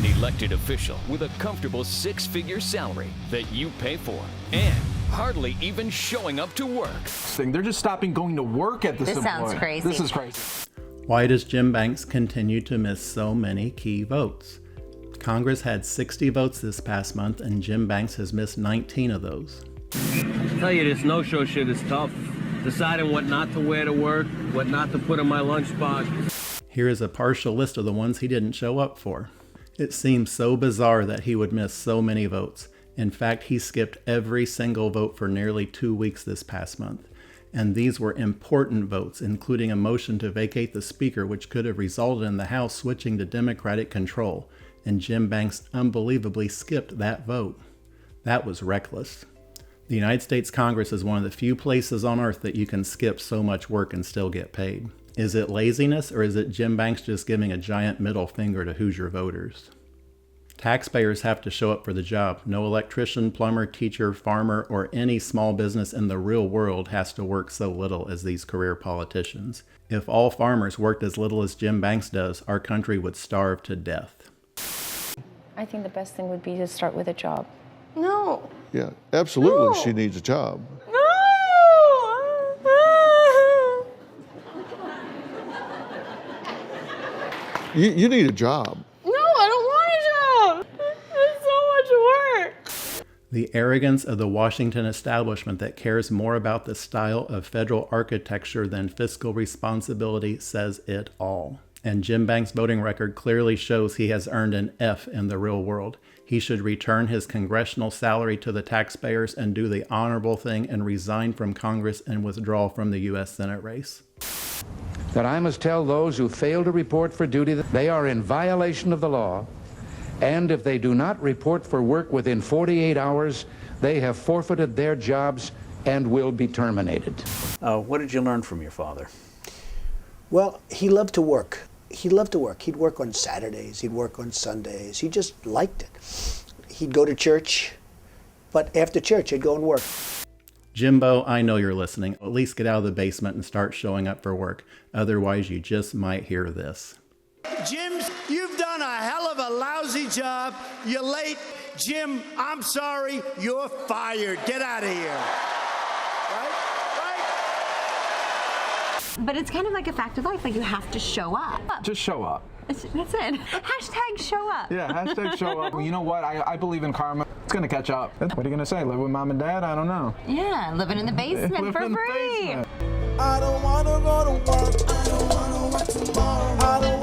An elected official with a comfortable six-figure salary that you pay for, and hardly even showing up to work. They're just stopping going to work at this point. This sounds crazy. This is crazy. Why does Jim Banks continue to miss so many key votes? Congress had 60 votes this past month, and Jim Banks has missed 19 of those. I tell you, this no-show shit is tough. Deciding what not to wear to work, what not to put in my lunchbox. Here is a partial list of the ones he didn't show up for. It seems so bizarre that he would miss so many votes. In fact, he skipped every single vote for nearly 2 weeks this past month. And these were important votes, including a motion to vacate the speaker, which could have resulted in the House switching to Democratic control. And Jim Banks unbelievably skipped that vote. That was reckless. The United States Congress is one of the few places on earth that you can skip so much work and still get paid. Is it laziness, or is it Jim Banks just giving a giant middle finger to Hoosier voters? Taxpayers have to show up for the job. No electrician, plumber, teacher, farmer, or any small business in the real world has to work so little as these career politicians. If all farmers worked as little as Jim Banks does, our country would starve to death. I think the best thing would be to start with a job. No. Yeah, absolutely, No. she needs a job. No. You need a job. No, I don't want a job. It's so much work. The arrogance of the Washington establishment that cares more about the style of federal architecture than fiscal responsibility says it all. And Jim Banks' voting record clearly shows he has earned an F in the real world. He should return his congressional salary to the taxpayers and do the honorable thing and resign from Congress and withdraw from the U.S. Senate race. That I must tell those who fail to report for duty that they are in violation of the law, and if they do not report for work within 48 hours, they have forfeited their jobs and will be terminated. What did you learn from your father? Well, he loved to work. He loved to work. He'd work on Saturdays. He'd work on Sundays. He just liked it. He'd go to church, but after church, he'd go and work. Jimbo, I know you're listening. At least get out of the basement and start showing up for work. Otherwise, you just might hear this. Jim, you've done a hell of a lousy job. You're late. Jim, I'm sorry. You're fired. Get out of here. But it's kind of like a fact of life. Like, you have to show up. Just show up. That's it. Hashtag show up. Yeah, hashtag show up. You know what? I believe in karma. It's going to catch up. What are you going to say? Live with mom and dad? I don't know. Yeah, living in the basement for free. I don't want to go to work. I don't want to work tomorrow. I don't